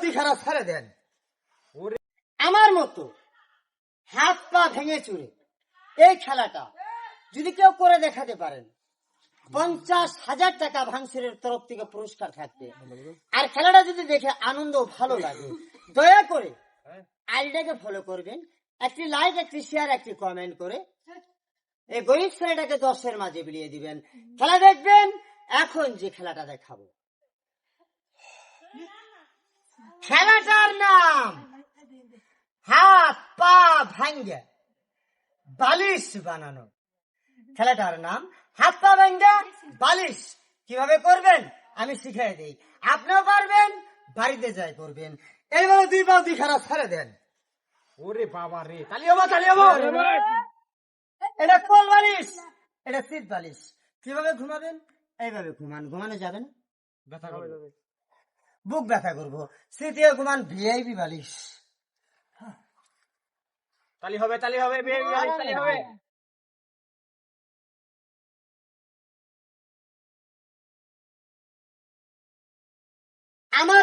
বাউদি খারাপ ছেড়ে দেন। আমার মতো হাত পা ভেঙে চুরে এই খেলাটা যদি কেউ করে দেখাতে পারেন 50,000 টাকা ভাঙচুরের তরফ থেকে পুরস্কার থাকবে। আর খেলাটা যদি দেখে আনন্দ ভালো লাগে দয়া করে আইডিটাকে ফলো করবেন, একটি লাইক, একটি শেয়ার, একটি কমেন্ট করে এই গরিব ছেলেটাকে 10-এর মাঝে বিলিয়ে দিবেন। খেলা দেখবেন। এখন যে খেলাটা দেখাবো খেলাটার নাম হাত পা ভাঙ্গে বালিশ বানানো। খেলাটার নাম হাত পা ভাঙ্গে বালিশ। কিভাবে করবেন আমি শিখিয়ে দিই, আপনিও পারবেন, বাড়িতে যাই করবেন। এইভাবে 2 পা 2 খারাপ ছেড়ে দেন। ওরে বাবা রে, তালি হবো তালি হবো। এটা কোল বালিশ, এটা সিট বালিশ। কিভাবে ঘুমাবেন এইভাবে ঘুমান, ঘুমানো যাবে না, ব্যথা করবে, বুক ব্যথা করবো। সিটিয়ে ঘুমান ভিআইপি বালিশ। তালি হবে তালি হবে, তালি হবে। আমার